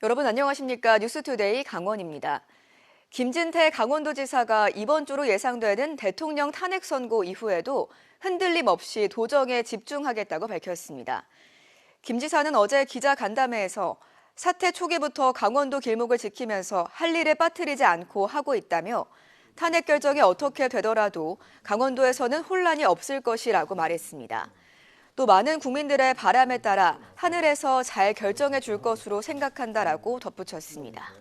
여러분 안녕하십니까? 뉴스투데이 강원입니다. 김진태 강원도지사가 이번 주로 예상되는 대통령 탄핵 선고 이후에도 흔들림 없이 도정에 집중하겠다고 밝혔습니다. 김 지사는 어제 기자간담회에서 사태 초기부터 강원도 길목을 지키면서 할 일에 빠뜨리지 않고 하고 있다며 탄핵 결정이 어떻게 되더라도 강원도에서는 혼란이 없을 것이라고 말했습니다. 또 많은 국민들의 바람에 따라 하늘에서 잘 결정해 줄 것으로 생각한다라고 덧붙였습니다.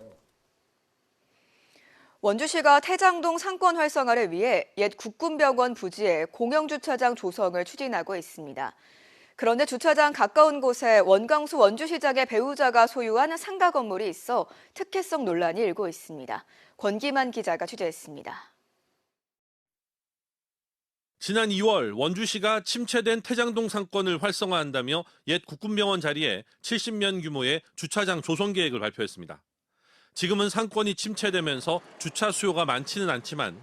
원주시가 태장동 상권 활성화를 위해 옛 국군병원 부지에 공영주차장 조성을 추진하고 있습니다. 그런데 주차장 가까운 곳에 원광수 원주시장의 배우자가 소유한 상가 건물이 있어 특혜성 논란이 일고 있습니다. 권기만 기자가 취재했습니다. 지난 2월 원주시가 침체된 태장동 상권을 활성화한다며 옛 국군병원 자리에 70면 규모의 주차장 조성 계획을 발표했습니다. 지금은 상권이 침체되면서 주차 수요가 많지는 않지만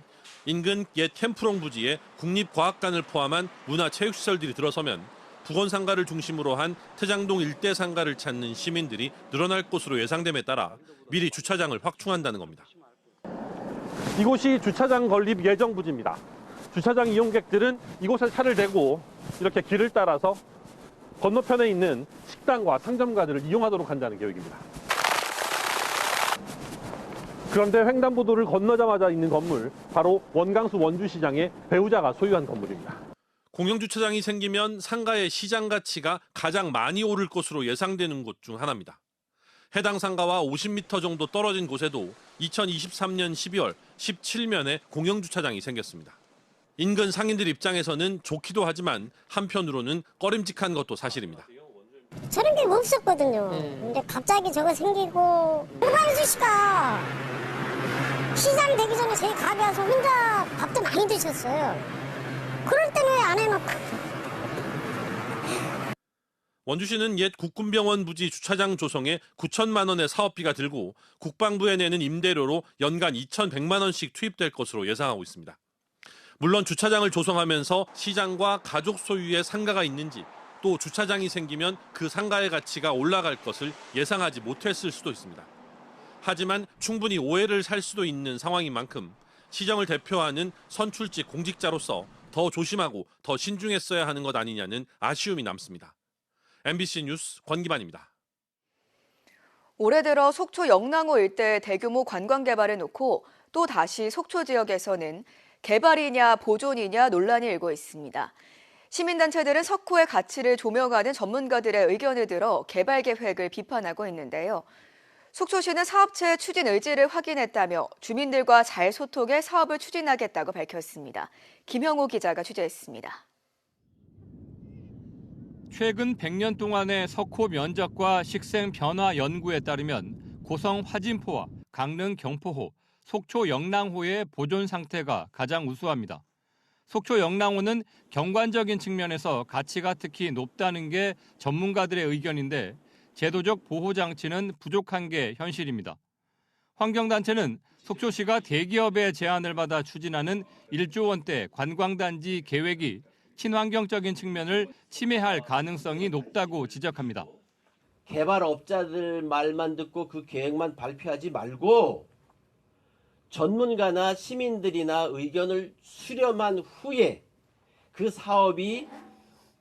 인근 옛 캠프롱 부지에 국립과학관을 포함한 문화체육시설들이 들어서면 북원상가를 중심으로 한 태장동 일대 상가를 찾는 시민들이 늘어날 것으로 예상됨에 따라 미리 주차장을 확충한다는 겁니다. 이곳이 주차장 건립 예정 부지입니다. 주차장 이용객들은 이곳에 차를 대고 이렇게 길을 따라서 건너편에 있는 식당과 상점가들을 이용하도록 한다는 계획입니다. 그런데 횡단보도를 건너자마자 있는 건물, 바로 원광수 원주시장의 배우자가 소유한 건물입니다. 공영주차장이 생기면 상가의 시장 가치가 가장 많이 오를 것으로 예상되는 곳 중 하나입니다. 해당 상가와 50m 정도 떨어진 곳에도 2023년 12월 17면에 공영주차장이 생겼습니다. 인근 상인들 입장에서는 좋기도 하지만 한편으로는 꺼림직한 것도 사실입니다. 저런 게 없었거든요. 근데 갑자기 저거 생기고 원광수 씨가 시장 되기 전에 저희 가게 와서 혼자 밥도 많이 드셨어요. 그럴 때는 왜 안 해놓고. 원주시는 옛 국군병원 부지 주차장 조성에 9천만 원의 사업비가 들고 국방부에 내는 임대료로 연간 2,100만 원씩 투입될 것으로 예상하고 있습니다. 물론 주차장을 조성하면서 시장과 가족 소유의 상가가 있는지 또 주차장이 생기면 그 상가의 가치가 올라갈 것을 예상하지 못했을 수도 있습니다. 하지만 충분히 오해를 살 수도 있는 상황인 만큼 시정을 대표하는 선출직 공직자로서 더 조심하고 더 신중했어야 하는 것 아니냐는 아쉬움이 남습니다. MBC 뉴스 권기만입니다. 올해 들어 속초 영랑호 일대 대규모 관광 개발을 놓고 또 다시 속초 지역에서는 개발이냐 보존이냐 논란이 일고 있습니다. 시민단체들은 석호의 가치를 조명하는 전문가들의 의견을 들어 개발 계획을 비판하고 있는데요. 속초시는 사업체의 추진 의지를 확인했다며 주민들과 잘 소통해 사업을 추진하겠다고 밝혔습니다. 김형호 기자가 취재했습니다. 최근 100년 동안의 석호 면적과 식생 변화 연구에 따르면 고성 화진포와 강릉 경포호, 속초 영랑호의 보존 상태가 가장 우수합니다. 속초 영랑호는 경관적인 측면에서 가치가 특히 높다는 게 전문가들의 의견인데 제도적 보호 장치는 부족한 게 현실입니다. 환경단체는 속초시가 대기업의 제안을 받아 추진하는 1조 원대 관광단지 계획이 친환경적인 측면을 침해할 가능성이 높다고 지적합니다. 개발업자들 말만 듣고 그 계획만 발표하지 말고 전문가나 시민들이나 의견을 수렴한 후에 그 사업이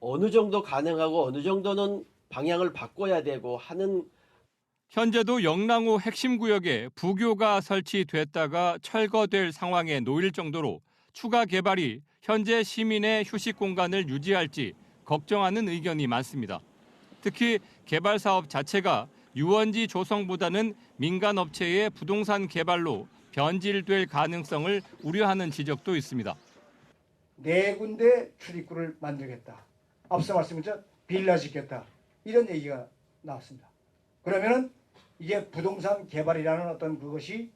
어느 정도 가능하고 어느 정도는 방향을 바꿔야 되고 하는. 현재도 영랑호 핵심 구역에 부교가 설치됐다가 철거될 상황에 놓일 정도로 추가 개발이 현재 시민의 휴식 공간을 유지할지 걱정하는 의견이 많습니다. 특히 개발 사업 자체가 유원지 조성보다는 민간 업체의 부동산 개발로 변질될 가능성을 우려하는 지적도 있습니다. 4군데 출입구를 만들겠다. 앞서 말씀드린 빌라 짓겠다. 이런 얘기가 나왔습니다. 그러면은 이게 부동산 개발이라는 어떤 그것이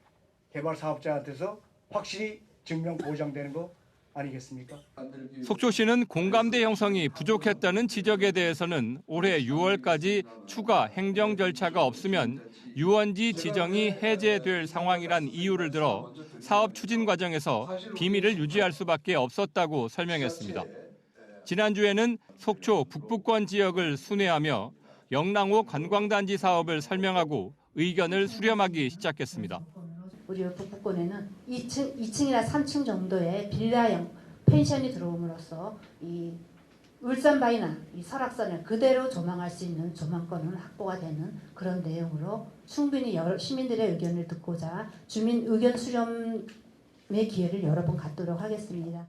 개발 사업자한테서 확실히 증명 보장되는 거 아니겠습니까? 속초시는 공감대 형성이 부족했다는 지적에 대해서는 올해 6월까지 추가 행정 절차가 없으면 유원지 지정이 해제될 상황이란 이유를 들어 사업 추진 과정에서 비밀을 유지할 수밖에 없었다고 설명했습니다. 지난주에는 속초 북부권 지역을 순회하며 영랑호 관광단지 사업을 설명하고 의견을 수렴하기 시작했습니다. 우리 북부권에는 2층이나 3층 정도의 빌라형 펜션이 들어옴으로써 이 울산바이나 이 설악산을 그대로 조망할 수 있는 조망권은 확보가 되는 그런 내용으로 충분히 시민들의 의견을 듣고자 주민 의견 수렴의 기회를 여러 번 갖도록 하겠습니다.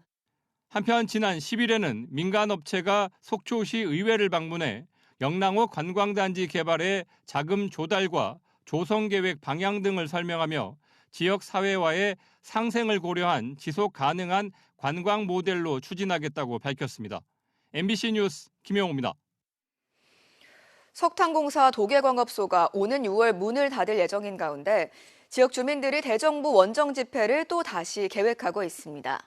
한편 지난 10일에는 민간업체가 속초시 의회를 방문해 영랑호 관광단지 개발의 자금 조달과 조성계획 방향 등을 설명하며 지역 사회와의 상생을 고려한 지속 가능한 관광 모델로 추진하겠다고 밝혔습니다. MBC 뉴스 김영호입니다. 석탄공사 도계광업소가 오는 6월 문을 닫을 예정인 가운데 지역 주민들이 대정부 원정 집회를 또 다시 계획하고 있습니다.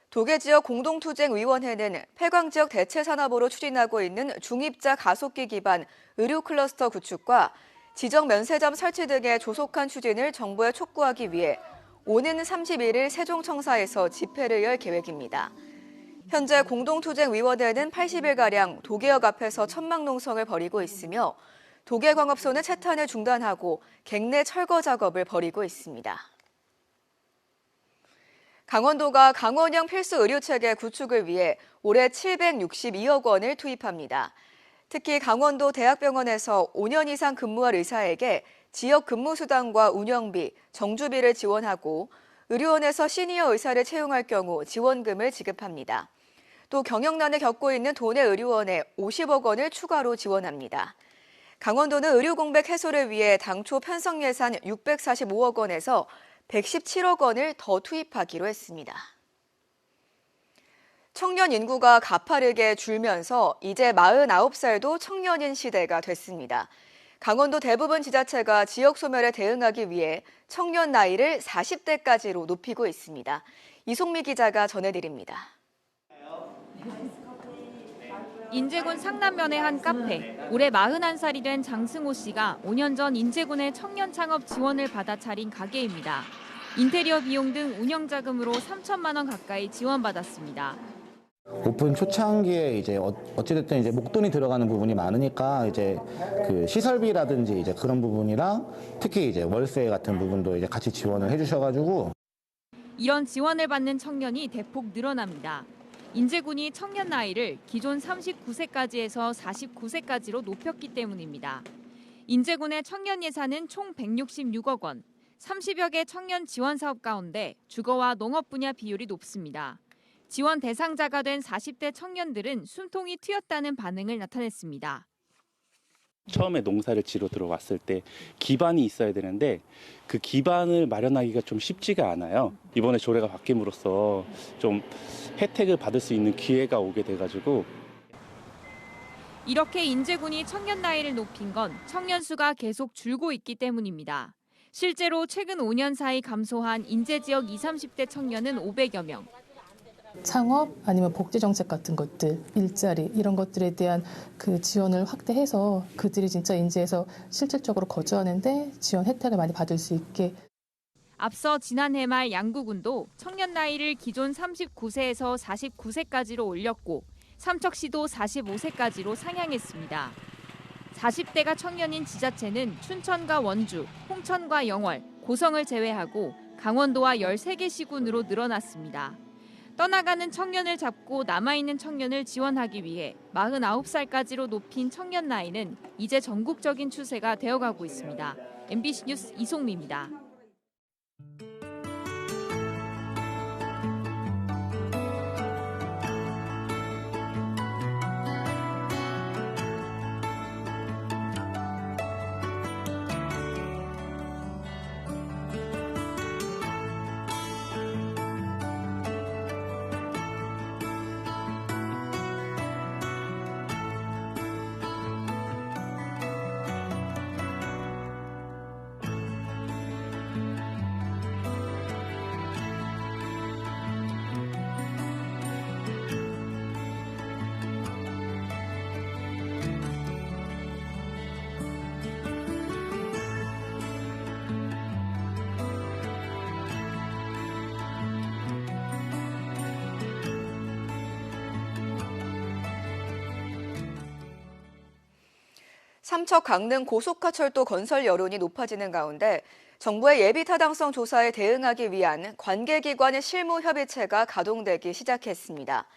도계지역 공동투쟁위원회는 폐광지역 대체산업으로 추진하고 있는 중입자 가속기 기반 의료 클러스터 구축과 지정 면세점 설치 등의 조속한 추진을 정부에 촉구하기 위해 오는 31일 세종청사에서 집회를 열 계획입니다. 현재 공동투쟁위원회는 80일가량 도계역 앞에서 천막농성을 벌이고 있으며 도계광업소는 채탄을 중단하고 갱내 철거 작업을 벌이고 있습니다. 강원도가 강원형 필수 의료체계 구축을 위해 올해 762억 원을 투입합니다. 특히 강원도 대학병원에서 5년 이상 근무할 의사에게 지역 근무 수당과 운영비, 정주비를 지원하고 의료원에서 시니어 의사를 채용할 경우 지원금을 지급합니다. 또 경영난을 겪고 있는 도내 의료원에 50억 원을 추가로 지원합니다. 강원도는 의료 공백 해소를 위해 당초 편성 예산 645억 원에서 117억 원을 더 투입하기로 했습니다. 청년 인구가 가파르게 줄면서 이제 49살도 청년인 시대가 됐습니다. 강원도 대부분 지자체가 지역 소멸에 대응하기 위해 청년 나이를 40대까지로 높이고 있습니다. 이송미 기자가 전해드립니다. 인제군 상남면의 한 카페. 올해 41살이 된 장승호 씨가 5년 전 인제군의 청년 창업 지원을 받아 차린 가게입니다. 인테리어 비용 등 운영 자금으로 3천만 원 가까이 지원받았습니다. 오픈 초창기에 이제 어찌됐든 이제 목돈이 들어가는 부분이 많으니까 이제 그 시설비라든지 이제 그런 부분이랑 특히 이제 월세 같은 부분도 이제 같이 지원을 해주셔가지고 이런 지원을 받는 청년이 대폭 늘어납니다. 인제군이 청년 나이를 기존 39세까지에서 49세까지로 높였기 때문입니다. 인제군의 청년 예산은 총 166억 원, 30여 개 청년 지원 사업 가운데 주거와 농업 분야 비율이 높습니다. 지원 대상자가 된 40대 청년들은 숨통이 트였다는 반응을 나타냈습니다. 처음에 농사를 지러 들어왔을 때 기반이 있어야 되는데 그 기반을 마련하기가 좀 쉽지가 않아요. 이번에 조례가 바뀜으로써 좀 혜택을 받을 수 있는 기회가 오게 돼가지고 이렇게 인제군이 청년 나이를 높인 건 청년 수가 계속 줄고 있기 때문입니다. 실제로 최근 5년 사이 감소한 인제 지역 20, 30대 청년은 500여 명. 창업 아니면 복지 정책 같은 것들, 일자리 이런 것들에 대한 그 지원을 확대해서 그들이 진짜 인제에서 실질적으로 거주하는데 지원 혜택을 많이 받을 수 있게. 앞서 지난해 말 양구군도 청년 나이를 기존 39세에서 49세까지로 올렸고 삼척시도 45세까지로 상향했습니다. 40대가 청년인 지자체는 춘천과 원주, 홍천과 영월, 고성을 제외하고 강원도와 13개 시군으로 늘어났습니다. 떠나가는 청년을 잡고 남아있는 청년을 지원하기 위해 49살까지로 높인 청년 나이는 이제 전국적인 추세가 되어가고 있습니다. MBC 뉴스 이송미입니다. 삼척 강릉 고속화철도 건설 여론이 높아지는 가운데 정부의 예비 타당성 조사에 대응하기 위한 관계기관의 실무협의체가 가동되기 시작했습니다.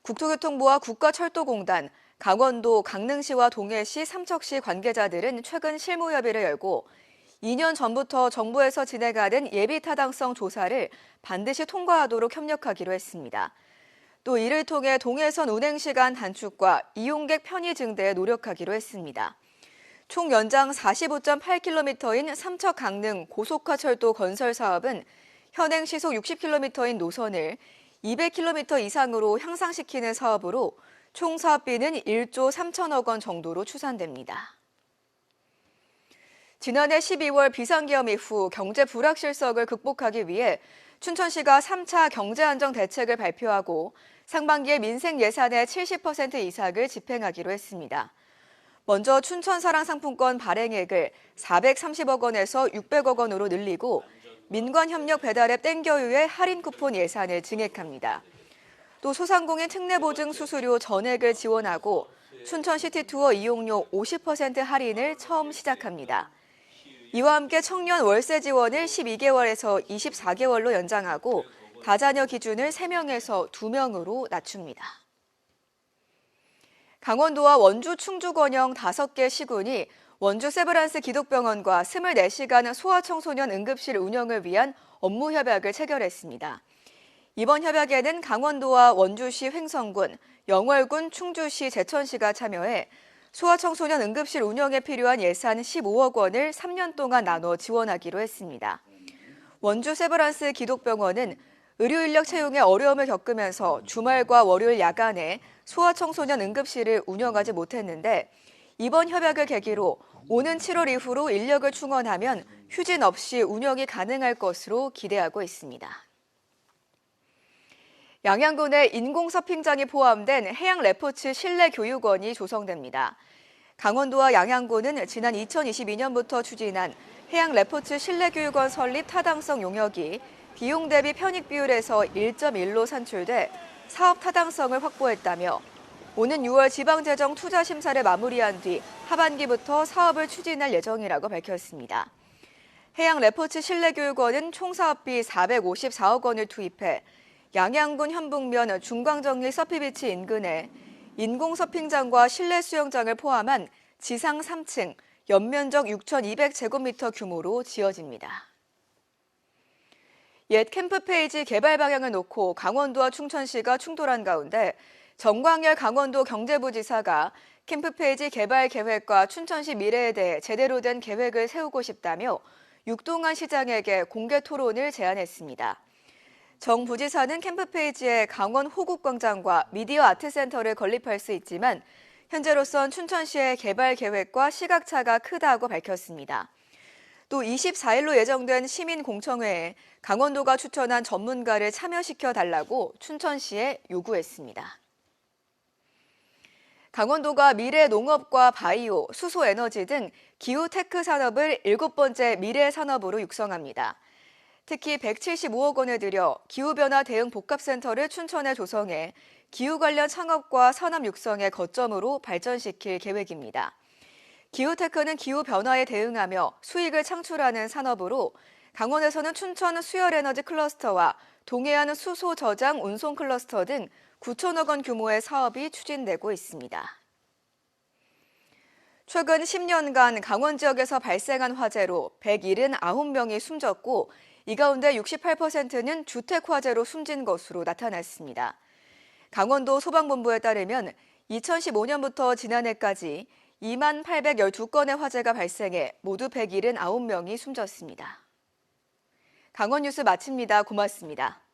국토교통부와 국가철도공단, 강원도, 강릉시와 동해시, 삼척시 관계자들은 최근 실무협의를 열고 2년 전부터 정부에서 진행하는 예비 타당성 조사를 반드시 통과하도록 협력하기로 했습니다. 또 이를 통해 동해선 운행시간 단축과 이용객 편의 증대에 노력하기로 했습니다. 총 연장 45.8km인 삼척 강릉 고속화철도 건설 사업은 현행 시속 60km인 노선을 200km 이상으로 향상시키는 사업으로 총 사업비는 1조 3천억 원 정도로 추산됩니다. 지난해 12월 비상계엄 이후 경제 불확실성을 극복하기 위해 춘천시가 3차 경제안정 대책을 발표하고 상반기에 민생 예산의 70% 이상을 집행하기로 했습니다. 먼저 춘천사랑상품권 발행액을 430억 원에서 600억 원으로 늘리고 민관협력 배달앱 땡겨유의 할인 쿠폰 예산을 증액합니다. 또 소상공인 특례보증 수수료 전액을 지원하고 춘천시티투어 이용료 50% 할인을 처음 시작합니다. 이와 함께 청년 월세 지원을 12개월에서 24개월로 연장하고 다자녀 기준을 3명에서 2명으로 낮춥니다. 강원도와 원주, 충주 권영 5개 시군이 원주 세브란스 기독병원과 24시간 소아청소년 응급실 운영을 위한 업무 협약을 체결했습니다. 이번 협약에는 강원도와 원주시 횡성군, 영월군, 충주시, 제천시가 참여해 소아청소년 응급실 운영에 필요한 예산 15억 원을 3년 동안 나눠 지원하기로 했습니다. 원주 세브란스 기독병원은 의료인력 채용에 어려움을 겪으면서 주말과 월요일 야간에 소아청소년 응급실을 운영하지 못했는데 이번 협약을 계기로 오는 7월 이후로 인력을 충원하면 휴진 없이 운영이 가능할 것으로 기대하고 있습니다. 양양군에 인공서핑장이 포함된 해양레포츠 실내교육원이 조성됩니다. 강원도와 양양군은 지난 2022년부터 추진한 해양레포츠 실내교육원 설립 타당성 용역이 비용 대비 편익 비율에서 1.1로 산출돼 사업 타당성을 확보했다며 오는 6월 지방재정 투자 심사를 마무리한 뒤 하반기부터 사업을 추진할 예정이라고 밝혔습니다. 해양레포츠 실내교육원은 총 사업비 454억 원을 투입해 양양군 현북면 중광정리 서피비치 인근에 인공서핑장과 실내 수영장을 포함한 지상 3층, 연면적 6,200제곱미터 규모로 지어집니다. 옛 캠프페이지 개발 방향을 놓고 강원도와 충천시가 충돌한 가운데 정광열 강원도 경제부지사가 캠프페이지 개발 계획과 춘천시 미래에 대해 제대로 된 계획을 세우고 싶다며 육동안 시장에게 공개 토론을 제안했습니다. 정 부지사는 캠프페이지에 강원 호국광장과 미디어 아트센터를 건립할 수 있지만 현재로선 춘천시의 개발 계획과 시각차가 크다고 밝혔습니다. 또 24일로 예정된 시민공청회에 강원도가 추천한 전문가를 참여시켜달라고 춘천시에 요구했습니다. 강원도가 미래 농업과 바이오, 수소에너지 등 기후테크 산업을 7번째 미래 산업으로 육성합니다. 특히 175억 원을 들여 기후변화 대응 복합센터를 춘천에 조성해 기후 관련 창업과 산업 육성의 거점으로 발전시킬 계획입니다. 기후테크는 기후변화에 대응하며 수익을 창출하는 산업으로 강원에서는 춘천 수열에너지 클러스터와 동해안 수소 저장 운송 클러스터 등 9천억 원 규모의 사업이 추진되고 있습니다. 최근 10년간 강원 지역에서 발생한 화재로 179명이 숨졌고 이 가운데 68%는 주택 화재로 숨진 것으로 나타났습니다. 강원도 소방본부에 따르면 2015년부터 지난해까지 2812건의 화재가 발생해 모두 179명이 숨졌습니다. 강원 뉴스 마칩니다. 고맙습니다.